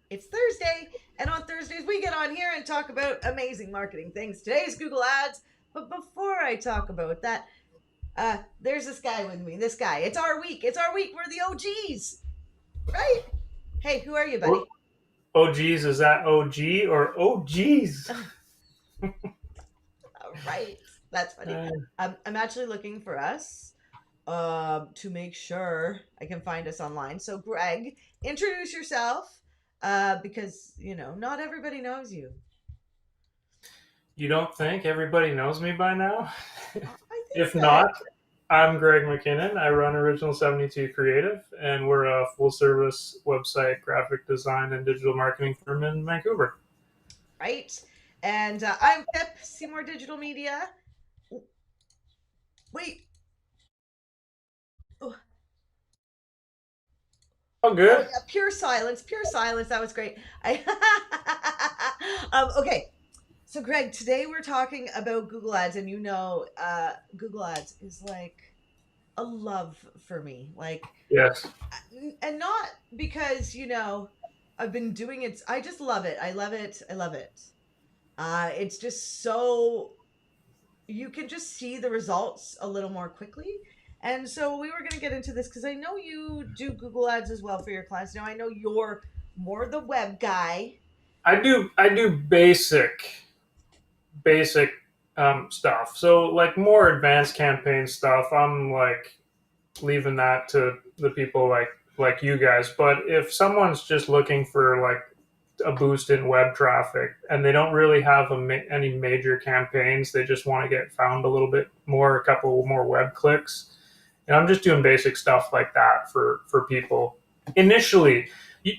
It's Thursday, and on Thursdays we get on here and talk about amazing marketing things. Today's Google Ads, but before I talk about that, there's this guy with me. This guy. It's our week. It's our week. We're the OGs, right? Hey, who are you, Oh, buddy? oh geez, is that OG or oh geez? Right. That's funny. Uh, I'm actually looking for us to make sure I can find us online. So, Greg, introduce yourself because, not everybody knows you. you don't think everybody knows me by now? I think If that. not, I'm Greg McKinnon. I run Original 72 Creative, and we're a full service website, graphic design, and digital marketing firm in Vancouver. Right? And I'm Pip, Seymour Digital Media. Wait. Oh, Oh, oh good. yeah, pure silence, pure silence. That was great. I okay. So Greg, today we're talking about Google Ads, and Google Ads is like a love for me. Like, Yes. and not because I've been doing it. I just love it. I love it. I love it. It's just so you can just see the results a little more quickly. And so we were going to get into this because I know you do Google Ads as well for your clients. Now I know you're more the web guy. I do basic stuff. So like more advanced campaign stuff, I'm like leaving that to the people like you guys. But if someone's just looking for like a boost in web traffic and they don't really have any major campaigns, they just want to get found a little bit more, a couple more web clicks. And I'm just doing basic stuff like that for people initially.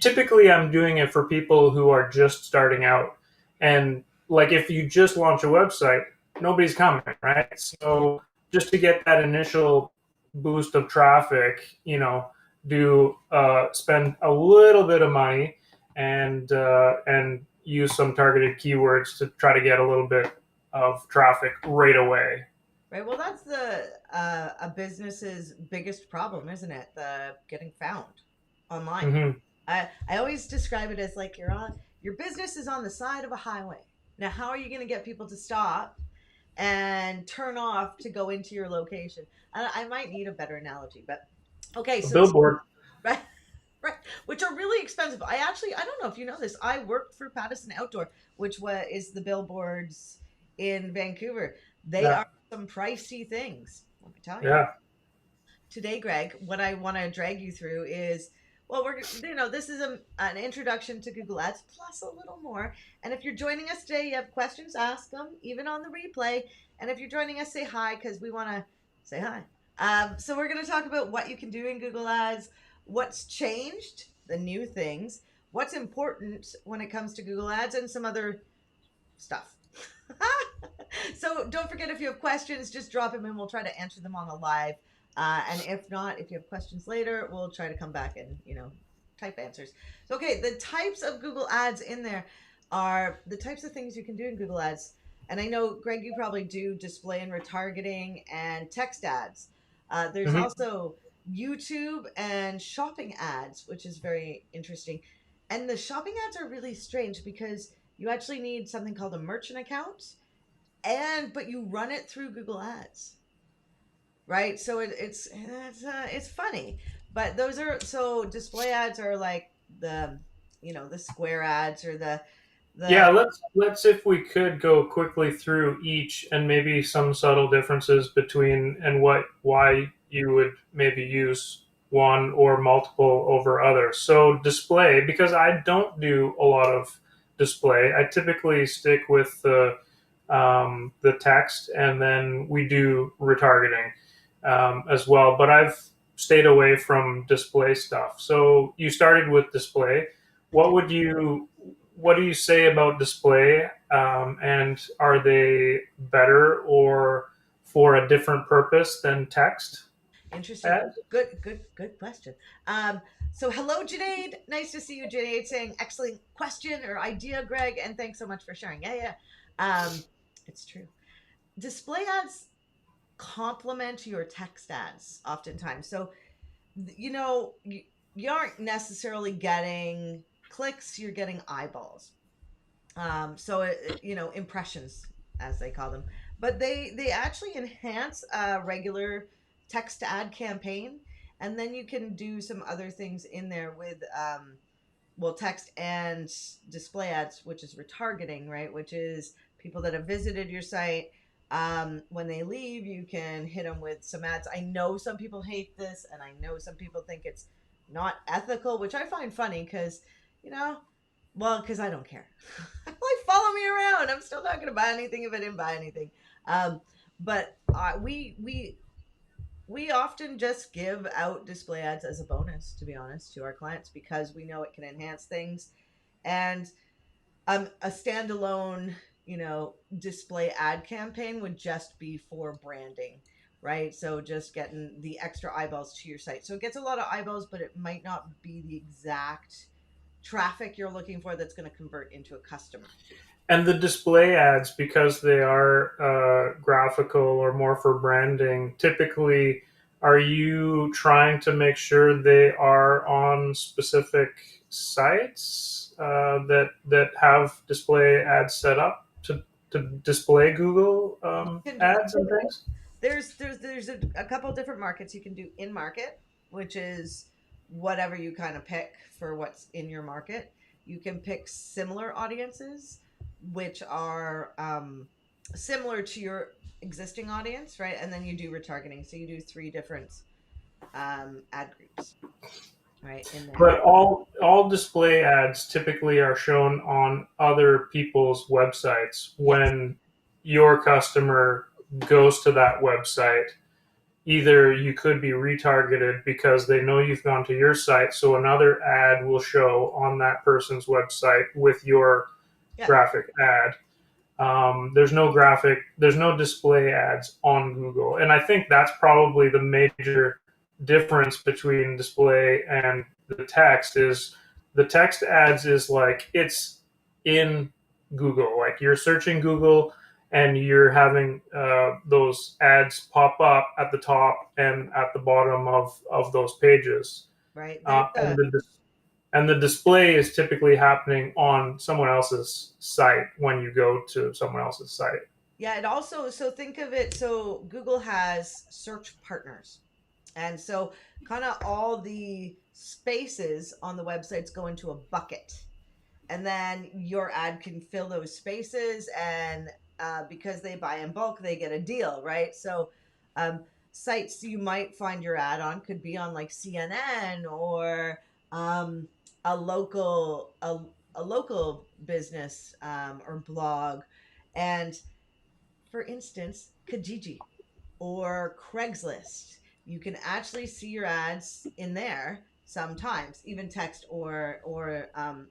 Typically, I'm doing it for people who are just starting out, and like if you just launch a website, nobody's coming, right? So just to get that initial boost of traffic, do spend a little bit of money and use some targeted keywords to try to get a little bit of traffic right away. Right. Well, that's the a business's biggest problem, isn't it? The getting found online. Hmm. I always describe it as like your business is on the side of a highway. Now, how are you going to get people to stop and turn off to go into your location? I might need a better analogy, but okay. A So billboard. right, right, which are really expensive. I don't know if you know this. I worked for Pattison Outdoor, which is the billboards in Vancouver. They Yeah, are some pricey things. Let me tell you. yeah. Today, Greg, what I want to drag you through is, well, this is an introduction to Google Ads plus a little more. And if you're joining us today, you have questions, ask them, even on the replay. And if you're joining us, say hi because we want to say hi. So we're going to talk about what you can do in Google Ads, what's changed, the new things, what's important when it comes to Google Ads, and some other stuff. So don't forget, if you have questions, just drop them in. We'll try to answer them on the live. And if not, if you have questions later, we'll try to come back and type answers. So okay, the types of Google Ads in there are the types of things you can do in Google Ads. And I know, Greg, you probably do display and retargeting and text ads. There's Hmm. also YouTube and shopping ads, which is very interesting. And the shopping ads are really strange because you actually need something called a merchant account, and but you run it through Google Ads, right? So it's funny, but those are so display ads are like the square ads or the Yeah, let's if we could go quickly through each and maybe some subtle differences between and why you would maybe use one or multiple over others. So display, because I don't do a lot of display. I typically stick with the text, and then we do retargeting as well. But I've stayed away from display stuff. So you started with display. What would you what do you say about display? And are they better or for a different purpose than text interesting. ads? Good question. Um, so hello, Janaid. Nice to see you, Janaid. Saying excellent question or idea, Greg, and thanks so much for sharing. Yeah, yeah. It's true. Display ads complement your text ads oftentimes. So you aren't necessarily getting clicks, you're getting eyeballs. So impressions, as they call them, but they actually enhance a regular text to ad campaign, and then you can do some other things in there with text and display ads, which is retargeting, right? Which is people that have visited your site. When they leave, you can hit them with some ads. I know some people hate this, and I know some people think it's not ethical, which I find funny because, you know, because I don't care. Like, follow me around. I'm still not going to buy anything if I didn't buy anything. But we often just give out display ads as a bonus, to be honest, to our clients because we know it can enhance things. And a standalone, display ad campaign would just be for branding, right? So just getting the extra eyeballs to your site. So it gets a lot of eyeballs, but it might not be the exact traffic you're looking for that's going to convert into a customer. And the display ads, because they are graphical or more for branding, typically, are you trying to make sure they are on specific sites that have display ads set up to display Google You can do ads and things? there's a couple different markets you can do in market, which is whatever you kind of pick for what's in your market. You can pick similar audiences, which are similar to your existing audience, right? And then you do retargeting. So you do three different ad groups, right, in there. But all display ads typically are shown on other people's websites Yes. when your customer goes to that website. Either you could be retargeted because they know you've gone to your site, so another ad will show on that person's website with your Yeah. graphic ad. There's no display ads on Google, and I think that's probably the major difference between display and the text. Is the text ads is like it's in Google, like you're searching Google and you're having those ads pop up at the top and at the bottom of those pages, Right. There's uh, and the and the display is typically happening on someone else's site when you go to someone else's site. yeah, it also, so think of it, so Google has search partners. And so kind of all the spaces on the websites go into a bucket. And then your ad can fill those spaces, and because they buy in bulk, they get a deal, right? So um, sites you might find your ad on could be on like CNN or um, a local business or blog. And for instance, Kijiji or Craigslist. You can actually see your ads in there sometimes, even text or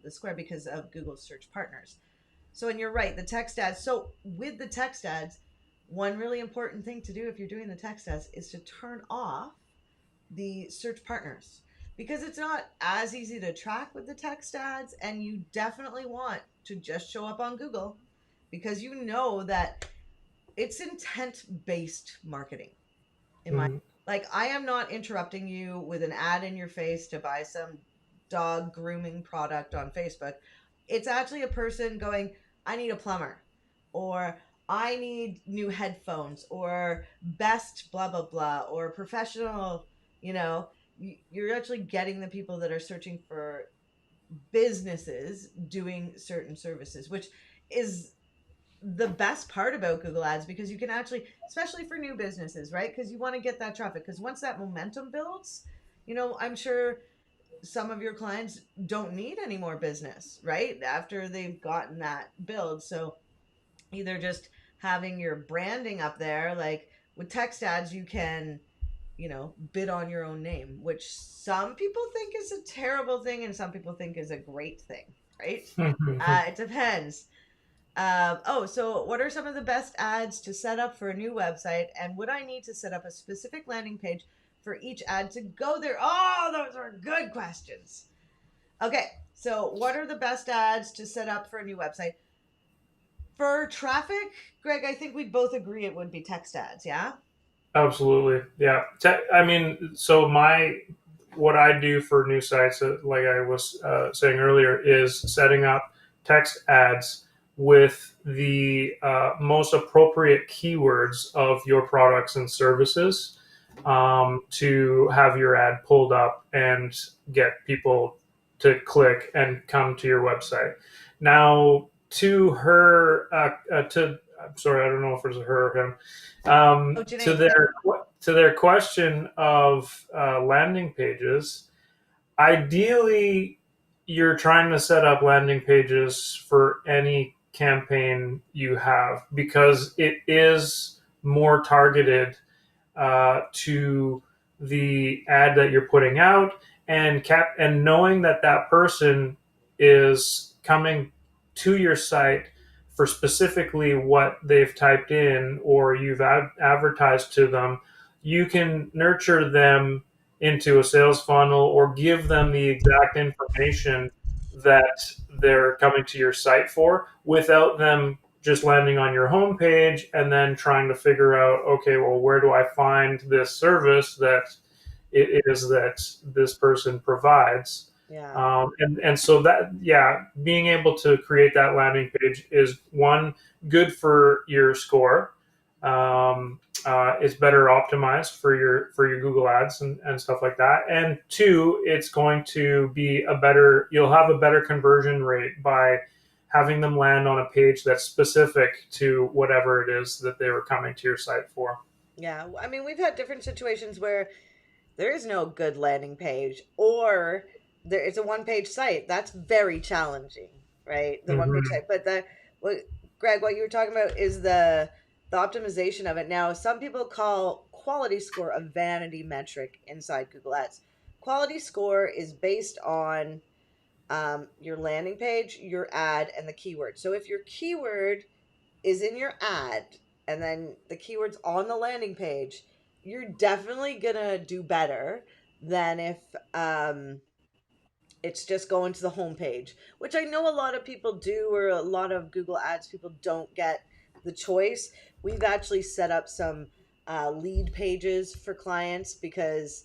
the Square because of Google's search partners. So, and you're right, the text ads. So, with the text ads, one really important thing to do if you're doing the text ads is to turn off the search partners because it's not as easy to track with the text ads, and you definitely want to just show up on Google because you know that it's intent based marketing in my, Mhm. like, I am not interrupting you with an ad in your face to buy some dog grooming product on Facebook. It's actually a person going, I need a plumber, or I need new headphones, or best blah blah blah, or professional, you know, you're actually getting the people that are searching for businesses doing certain services, which is the best part about Google Ads because you can actually, especially for new businesses, right? Because you want to get that traffic. Because once that momentum builds, I'm sure some of your clients don't need any more business, right? After they've gotten that build. So either just having your branding up there, like with text ads, you can, bid on your own name, which some people think is a terrible thing and some people think is a great thing, right? It depends. So what are some of the best ads to set up for a new website? And would I need to set up a specific landing page for each ad to go there? Oh, those are good questions. Okay, so what are the best ads to set up for a new website? For traffic, Greg, I think we'd both agree it would be text ads, yeah? Absolutely, yeah. I mean, so what I do for new sites, like I was saying earlier, is setting up text ads with the most appropriate keywords of your products and services, to have your ad pulled up and get people to click and come to your website. Now, to her, to I'm sorry, I don't know if it's a her or him. Oh, To Janae. Yep. their question of landing pages, ideally, you're trying to set up landing pages for any campaign you have because it is more targeted to the ad that you're putting out, and knowing that that person is coming to your site for specifically what they've typed in or you've advertised to them, you can nurture them into a sales funnel or give them the exact information that they're coming to your site for without them just landing on your homepage and then trying to figure out, okay, well, where do I find this service that it is that this person provides? Yeah. And so that, yeah, being able to create that landing page is one, good for your score. It's better optimized for your Google Ads and stuff like that. And two, it's going to be you'll have a better conversion rate by having them land on a page that's specific to whatever it is that they were coming to your site for. Yeah. I mean, we've had different situations where there is no good landing page, or it's a one-page site. That's very challenging, right? The one-page Mm-hmm. site. But what Greg, what you were talking about is the optimization of it. Now, some people call quality score a vanity metric inside Google Ads. Quality score is based on your landing page, your ad, and the keyword. So if your keyword is in your ad and then the keywords on the landing page, you're definitely gonna do better than if it's just going to the home page, which I know a lot of people do, or a lot of Google Ads people don't get the choice. We've actually set up some lead pages for clients because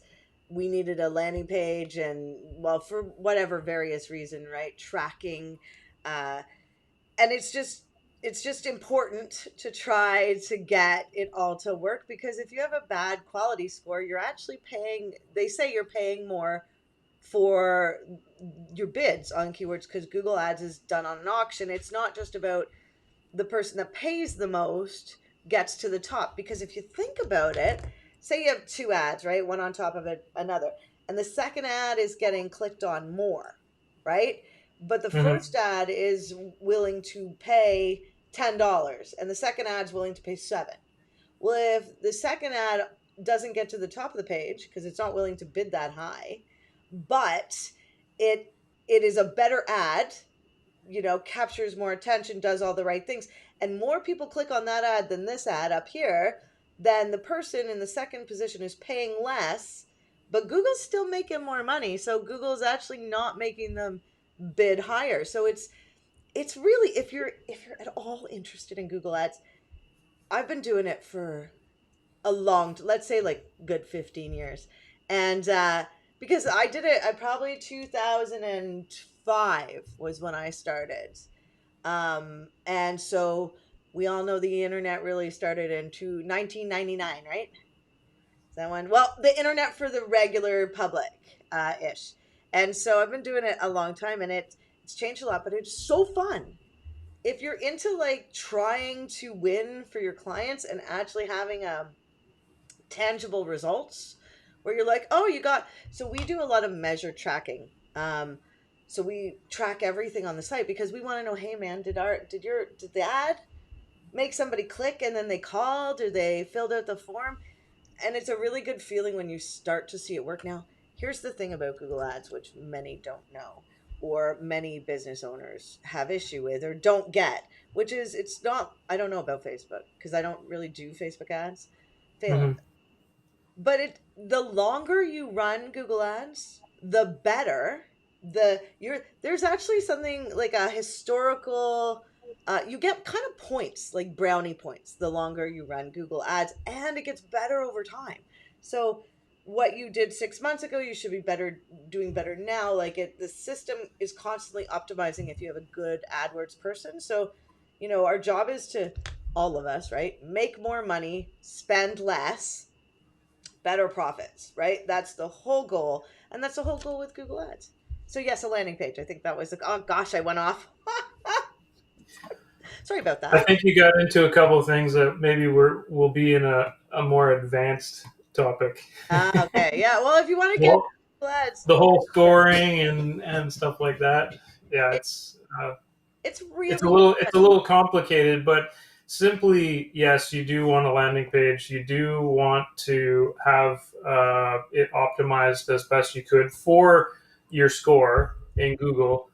we needed a landing page, and well, for whatever various reason, right? Tracking, uh, and it's just important to try to get it all to work, because if you have a bad quality score, you're actually paying, they say you're paying more for your bids on keywords, because Google Ads is done on an auction. It's not just about the person that pays the most gets to the top, because if you think about it, say you have two ads, right, one on top of another, and the second ad is getting clicked on more, right, but the Mm-hmm. first ad is willing to pay $10 and the second ad's willing to pay 7. Well, if the second ad doesn't get to the top of the page because it's not willing to bid that high, but it it is a better ad, captures more attention, does all the right things, and more people click on that ad than this ad up here, then the person in the second position is paying less, but Google's still making more money. So Google's actually not making them bid higher. So it's really, if you're at all interested in Google Ads, I've been doing it for let's say like good 15 years. And because I did it, I probably 2005 was when I started. And so we all know the internet really started in 1999, right? Is that one? Well, the internet for the regular public, ish. And so I've been doing it a long time, and it's changed a lot, but it's so fun. If you're into like trying to win for your clients and actually having tangible results, where you're like, oh, you got, so we do a lot of measure tracking. So we track everything on the site because we want to know, hey man, did the ad make somebody click and then they called or they filled out the form? And it's a really good feeling when you start to see it work. Now, here's the thing about Google Ads, which many don't know, or many business owners have issue with or don't get, which is, it's not, I don't know about Facebook because I don't really do Facebook ads. Phelan, Mm-hmm. but the longer you run Google Ads, the better there's actually something like a historical, you get kind of points, like brownie points, the longer you run Google Ads, and it gets better over time. So what you did 6 months ago, you should be doing better now. Like the system is constantly optimizing if you have a good AdWords person. So, our job is to, all of us, right, make more money, spend less, better profits, right? That's the whole goal. And that's the whole goal with Google Ads. So yes, a landing page. I think that was oh gosh, I went off. Sorry about I that. think you got into a couple of things that maybe we'll be in a more advanced topic. Okay. Yeah. Well, if you want to get Well, Google Ads, the whole scoring and stuff like that. Yeah, it, it's it's a really little fun. complicated, but simply yes, you do want a landing page. You do want to have it optimized as best you could for your score in Google,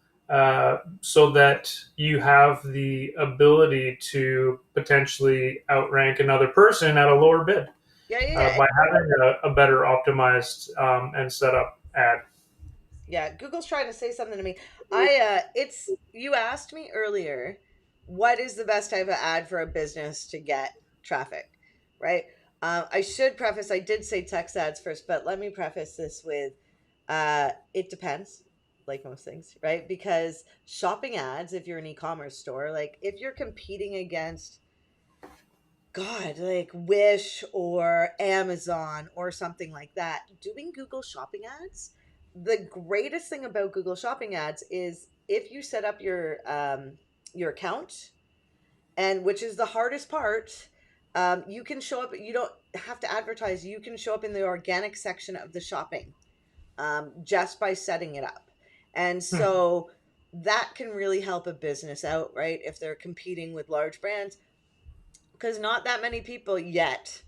so that you have the ability to potentially outrank another person at a lower bid Yeah, yeah, yeah. by having a better optimized and set up ad. Yeah, Google's trying to say something to me. It's you asked me earlier, what is the best type of ad for a business to get traffic, right? I should preface, I did say text ads first, but let me preface this with, it depends, like most things, right? Because shopping ads, if you're an e-commerce store, like if you're competing against, God, like Wish or Amazon or something like that, doing Google Shopping ads, the greatest thing about Google Shopping ads is if you set up your account, and which is the hardest part, you can show up. You don't have to advertise. You can show up in the organic section of the shopping, just by setting it up, and Hmm. so that can really help a business out, right? If they're competing with large brands, because not that many people yet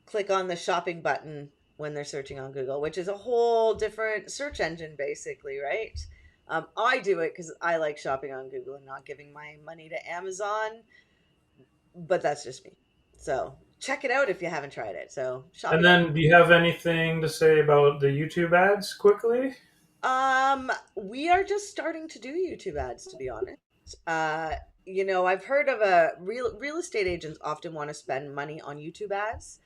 click on the shopping button when they're searching on Google, which is a whole different search engine, basically, right? I do it because I like shopping on Google and not giving my money to Amazon, but that's just me. So check it out if you haven't tried it. So And shopping. then, do you have anything to say about the YouTube ads quickly? We are just starting to do YouTube ads, to be honest. Uh, I've heard of a real estate agents often want to spend money on YouTube ads.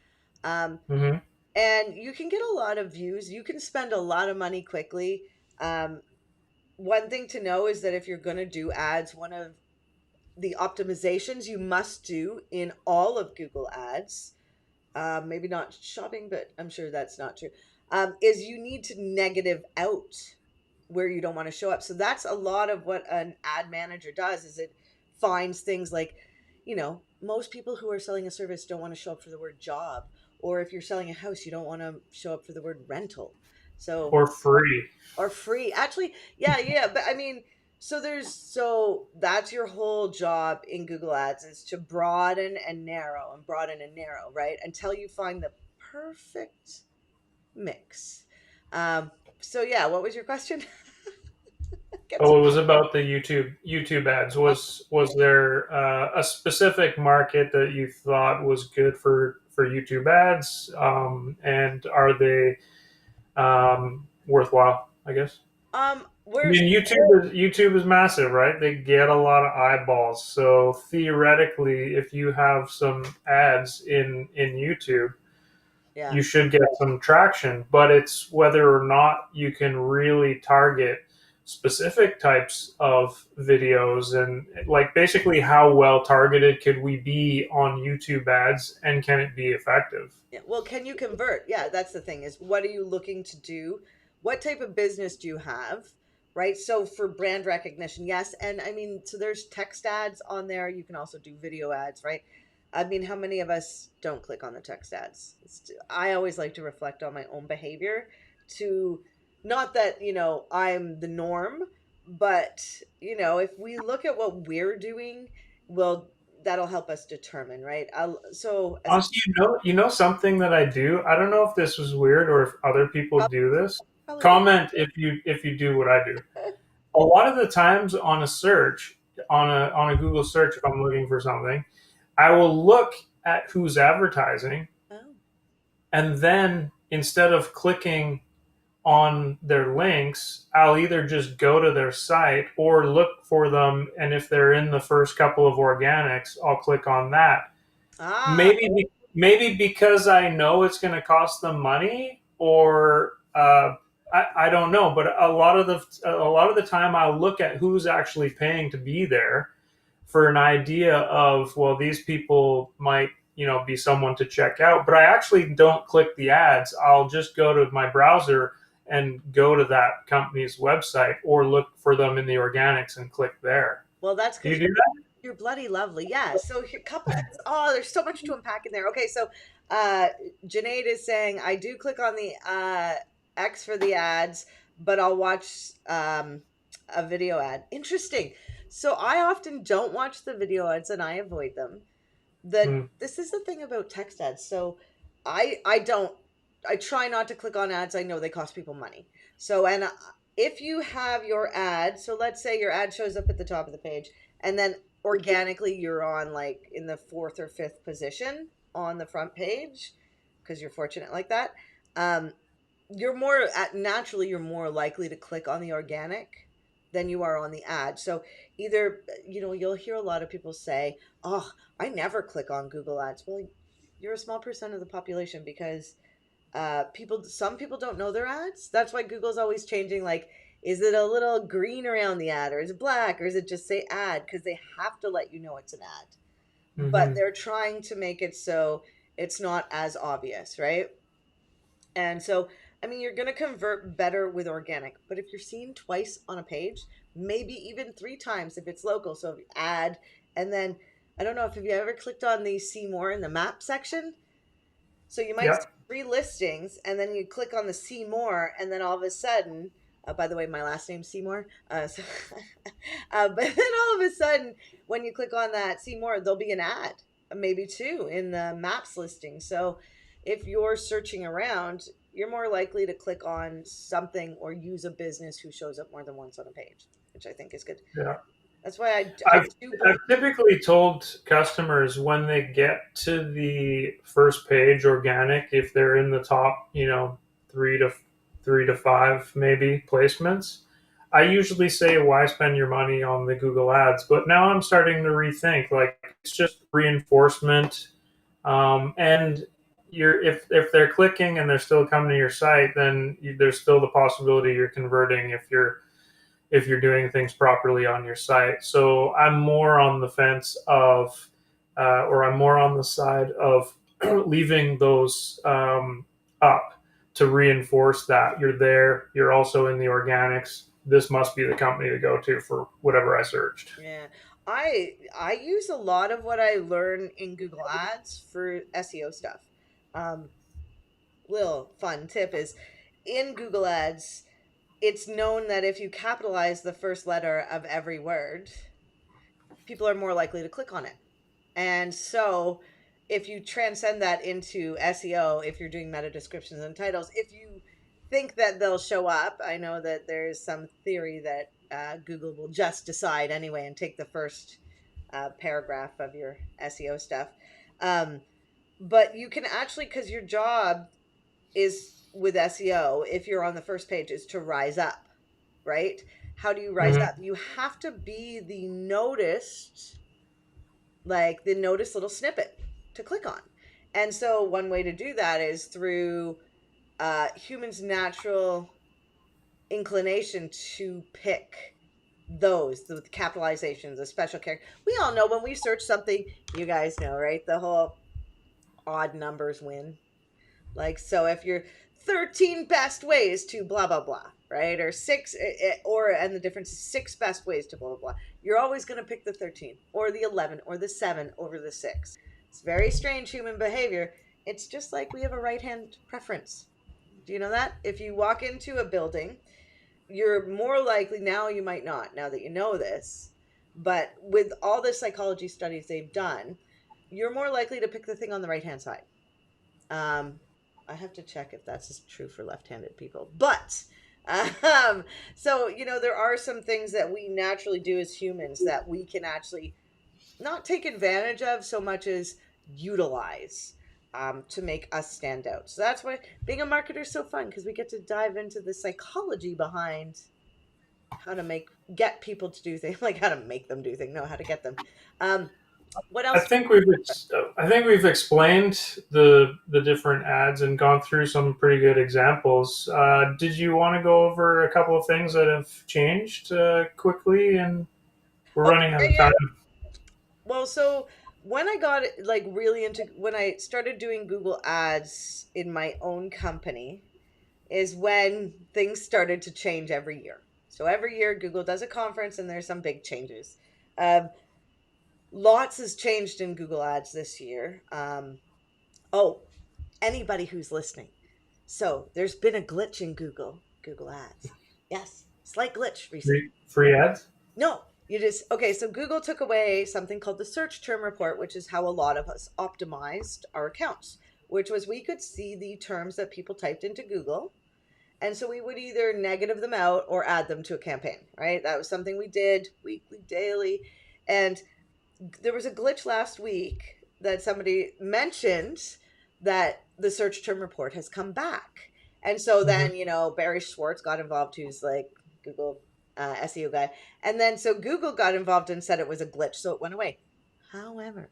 Um, Hmm. and you can get a lot of views. You can spend a lot of money quickly. Um, One thing to know is that if you're going to do ads, one of the optimizations you must do in all of Google Ads, maybe not shopping, but I'm sure that's not true, is you need to negative out where you don't want to show up. So that's a lot of what an ad manager does is it finds things like, most people who are selling a service don't want to show up for the word job. Or if you're selling a house, you don't want to show up for the word rental. So, Or free? or free. Actually, yeah, yeah. But I mean, so that's your whole job in Google Ads is to broaden and narrow, right? Until you find the perfect mix. Um, so yeah, what was your question? Get Oh, it was about the YouTube ads. some. Was there a specific market that you thought was good for YouTube ads? And are they worthwhile? I guess. I Where's mean, YouTube is massive, right? They get a lot of eyeballs. So theoretically, if you have some ads in YouTube, yeah. you should get some traction. But it's whether or not you can really target specific types of videos, and like basically how well targeted could we be on YouTube ads, and can it be effective? Yeah. Well, can you convert? Yeah, that's the thing is what are you looking to do? What type of business do you have? Right? So for brand recognition, yes. And I mean, so there's text ads on there. You can also do video ads, right? I mean, how many of us don't click on the text ads? I always like to reflect on my own behavior to not that, I'm the norm, but, if we look at what we're doing, well, that'll help us determine, right? So as a Honestly, something that I do. I don't know if this was weird or if other people probably, do this. probably weird. Comment if you do what I do. A lot of the times on a search, on a Google search, if I'm looking for something, I will look at who's advertising, Oh. and then instead of clicking on their links, I'll either just go to their site or look for them, and if they're in the first couple of organics, I'll click on that. Ah, Maybe because I know it's going to cost them money, or I don't know. But a lot of the time, I'll look at who's actually paying to be there for an idea of, well, these people might, be someone to check out. But I actually don't click the ads. I'll just go to my browser and go to that company's website or look for them in the organics and click there. Well, that's Do you because do that? you're bloody lovely. Yeah. So a couple things. Oh, there's so much to unpack in there. Okay, so uh Janaid is saying I do click on the X for the ads, but I'll watch a video ad. Interesting. So I often don't watch the video ads and I avoid them. Mm, This is the thing about text ads. So I don't I try not to click on ads. I know they cost people money. So and if you have your ad, so let's say your ad shows up at the top of the page and then organically you're on like in the fourth or fifth position on the front page because you're fortunate like that. Um, you're more naturally you're more likely to click on the organic than you are on the ad. So either you'll hear a lot of people say, "Oh, I never click on Google Ads." Well, you're a small percent of the population because some people don't know their ads. That's why Google's always changing. Like, is it a little green around the ad, or is it black, or is it just say ad? Because they have to let you know it's an ad, but hmm. they're trying to make it so it's not as obvious, right? And so, I mean, you're going to convert better with organic, but if you're seen twice on a page, maybe even three times if it's local. So if you add, and then I don't know if have you ever clicked on the see more in the map section. So you might see Yeah. three listings, and then you click on the see more, and then all of a sudden, by the way, my last name's Seymour. But then all of a sudden, when you click on that see more, there'll be an ad, maybe two, in the maps listing. So if you're searching around, you're more likely to click on something or use a business who shows up more than once on a page, which I think is good. Yeah. That's why I I've do I've believe. typically told customers when they get to the first page organic, if they're in the top, 3 to 5 maybe placements, I usually say, why spend your money on the Google Ads? But now I'm starting to rethink, like it's just reinforcement, and if they're clicking and they're still coming to your site, then there's still the possibility you're converting if you're doing things properly on your site. So I'm more on the fence of, or I'm more on the side of leaving those up to reinforce that you're there. You're also in the organics. This must be the company to go to for whatever I searched. Yeah. I use a lot of what I learn in Google Ads for SEO stuff. Um, Little fun tip is in Google Ads, it's known that if you capitalize the first letter of every word, people are more likely to click on it. And so if you transcend that into SEO, if you're doing meta descriptions and titles, if you think that they'll show up, I know that there's some theory that Google will just decide anyway and take the first paragraph of your SEO stuff. Um, but you can actually, because your job is with SEO, if you're on the first page, is to rise up, right? How do you rise Mm-hmm. up? You have to be the noticed, like the notice little snippet to click on. And so one way to do that is through humans' natural inclination to pick those, the capitalizations, the special character. We all know when we search something, you guys know, right? The whole odd numbers win. Like, so if you're 13 best ways to blah, blah, blah, right? Or and the difference is six best ways to blah, blah, blah. You're always going to pick the 13 or the 11 or the 7 over the 6. It's very strange human behavior. It's just like we have a right hand preference. Do you know that? If you walk into a building, you're more likely, now you might not, now that you know this, but with all the psychology studies they've done, you're more likely to pick the thing on the right hand side. Um, I have to check if that's true for left-handed people, but um, so there are some things that we naturally do as humans that we can actually not take advantage of so much as utilize to make us stand out. So that's why being a marketer is so fun because we get to dive into the psychology behind how to get people to do things, like how to make them do things, no, how to get them. Um, What I else? think we've explained the different ads and gone through some pretty good examples. Did you want to go over a couple of things that have changed quickly? And we're Oh, running out yeah, of yeah. time. Well, so when I got like really into when I started doing Google Ads in my own company is when things started to change every year. So every year Google does a conference and there's some big changes. Um, Lots has changed in Google Ads this year. Oh, anybody who's listening. So there's been a glitch in Google Ads. Yes, slight glitch recently. Free ads. No, you just okay. So Google took away something called the search term report, which is how a lot of us optimized our accounts, which was we could see the terms that people typed into Google. And so we would either negative them out or add them to a campaign, right? That was something we did weekly, daily. And there was a glitch last week that somebody mentioned that the search term report has come back. And so Mm-hmm. then, Barry Schwartz got involved, who's like Google SEO guy. And then so Google got involved and said it was a glitch. So it went away. However,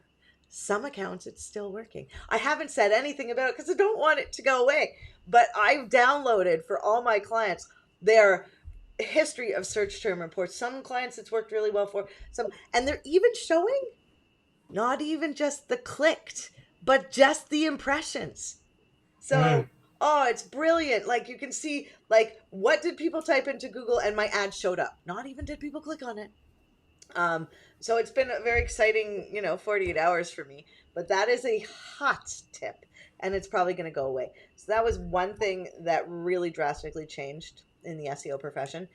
some accounts it's still working. I haven't said anything about it because I don't want it to go away. But I've downloaded for all my clients their history of search term reports. Some clients it's worked really well for, some, and they're even showing not even just the clicked, but just the impressions. So, Mm. oh, it's brilliant. Like you can see, like, what did people type into Google and my ad showed up. Not even did people click on it. Um, so it's been a very exciting, 48 hours for me. But that is a hot tip, and it's probably going to go away. So that was one thing that really drastically changed in the SEO profession.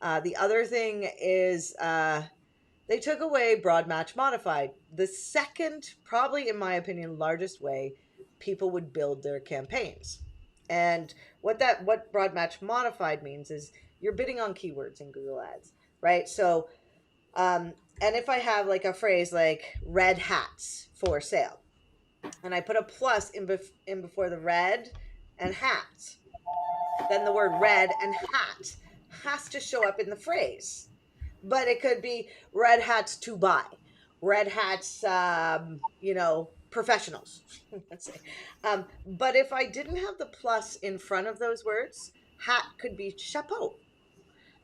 The other thing is they took away broad match modified, the second, probably in my opinion, largest way people would build their campaigns. And what broad match modified means is you're bidding on keywords in Google Ads, right? So and if I have like a phrase like red hats for sale, and I put a plus in before the red and hat, then the word red and hat has to show up in the phrase. But it could be red hats to buy, red hats, professionals. Let's say. But if I didn't have the plus in front of those words, hat could be chapeau,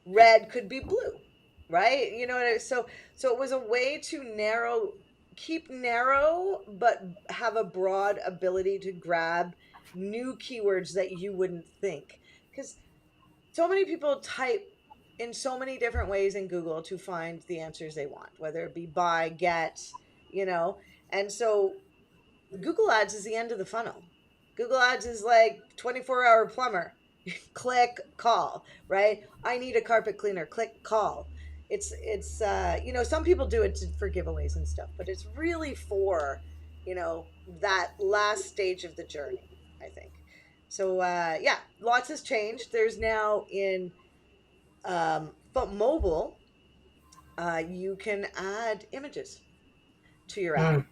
red could be blue, right? So it was a way to keep narrow, but have a broad ability to grab new keywords that you wouldn't think. Because so many people type in so many different ways in Google to find the answers they want, whether it be buy, get, you know. And so Google Ads is the end of the funnel. Google Ads is like 24-hour plumber. Click, call, right? I need a carpet cleaner. Click, call. It's some people do it for giveaways and stuff, but it's really for, that last stage of the journey, I think. So yeah, lots has changed. There's now in but mobile, you can add images to your ad,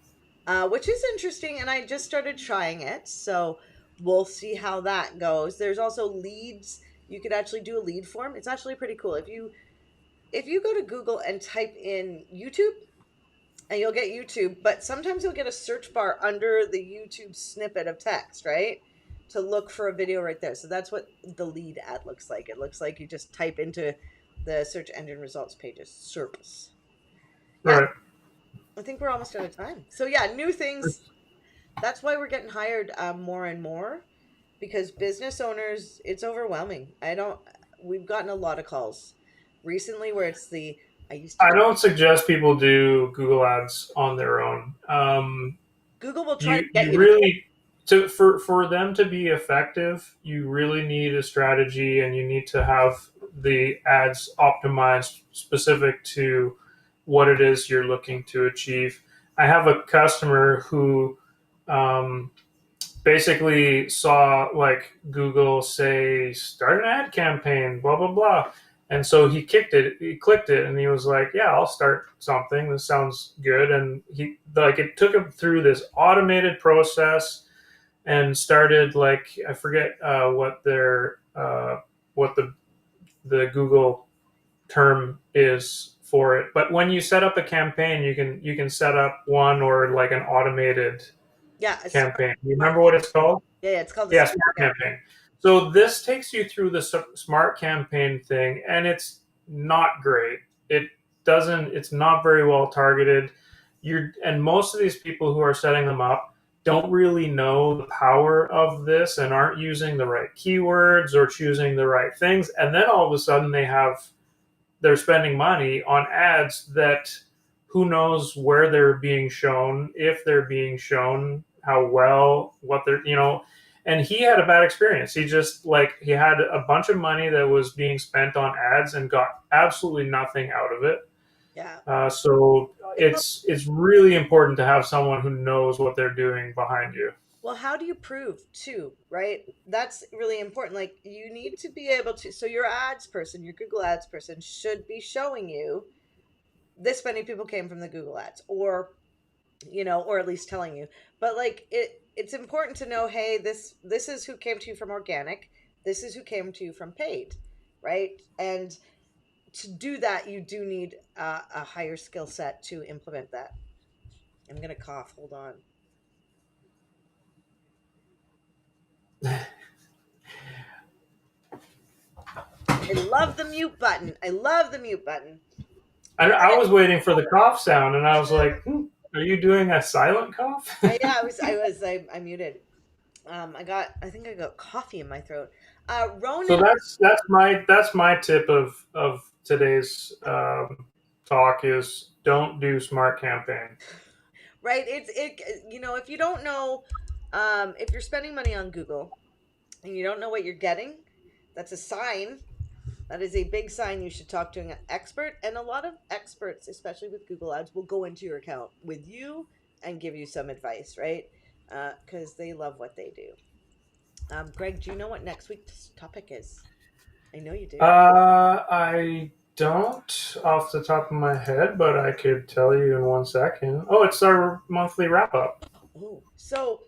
Mm. which is interesting. And I just started trying it, so we'll see how that goes. There's also leads. You could actually do a lead form. It's actually pretty cool. If you go to Google and type in YouTube, and you'll get YouTube, but sometimes you'll get a search bar under the YouTube snippet of text, right? To look for a video right there. So that's what the lead ad looks like. It looks like you just type into the search engine results pages, SERPs. Yeah, Right. I think we're almost out of time. So yeah, new things. That's why we're getting hired more and more, because business owners, it's overwhelming. We've gotten a lot of calls recently where it's I used to I do. don't suggest people do Google Ads on their own. Google will try to get You you to do really to for them to be effective, you really need a strategy, and you need to have the ads optimized specific to what it is you're looking to achieve. I have a customer who um, basically saw like Google say start an ad campaign, blah blah blah. And so he clicked it, and he was like, "Yeah, I'll start something. This sounds good." And it took him through this automated process and started like I forget what the Google term is for it. But when you set up a campaign, you can set up one or like an automated Yeah, campaign. You smart remember what it's called? yeah, it's called the Yeah, smart smart campaign. campaign. So this takes you through the smart campaign thing, and it's not great. It doesn't. It's not very well targeted. And most of these people who are setting them up don't really know the power of this and aren't using the right keywords or choosing the right things. And then all of a sudden they're spending money on ads that who knows where they're being shown, if they're being shown, how well, what they're, and he had a bad experience. He just like he had a bunch of money that was being spent on ads and got absolutely nothing out of it. Yeah. So it's really important to have someone who knows what they're doing behind you. Well, how do you prove too, right? That's really important. Like you need to be able to, so your ads person, your Google ads person should be showing you this many people came from the Google ads, or or at least telling you. But like it's important to know, hey, this is who came to you from organic, this is who came to you from paid, right? And to do that, you do need a higher skill set to implement that. I'm gonna cough. Hold on. I love the mute button. I love the mute button. I was waiting for the cough sound, and I was like, "Are you doing a silent cough?" Yeah, I muted. I think I got coffee in my throat. So Ronan, that's my tip of today's talk is don't do smart campaign. right? If you don't know, if you're spending money on Google and you don't know what you're getting, that's a sign. That is a big sign you should talk to an expert. And a lot of experts, especially with Google Ads, will go into your account with you and give you some advice, right? Because they love what they do. Greg, do you know what next week's topic is? I know you do. I don't off the top of my head, but I could tell you in 1 second. Oh, it's our monthly wrap up. Oh, so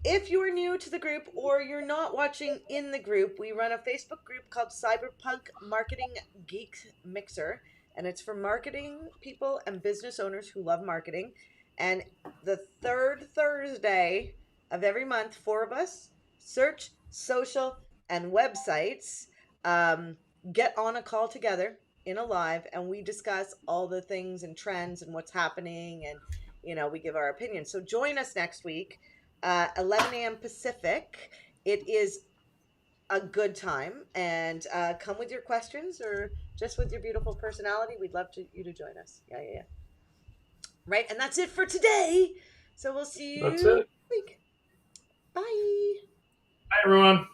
if you're new to the group or you're not watching in the group, we run a Facebook group called Cyberpunk Marketing Geeks Mixer, and it's for marketing people and business owners who love marketing. And the third Thursday of every month, four of us, search, social, and websites, um, get on a call together in a live, and we discuss all the things and trends and what's happening, and we give our opinion. So join us next week, 11 a.m. Pacific. It is a good time, and come with your questions or just with your beautiful personality. We'd love you to join us. Yeah. Right, and that's it for today. So we'll see That's you it. next week. Bye. Hi everyone.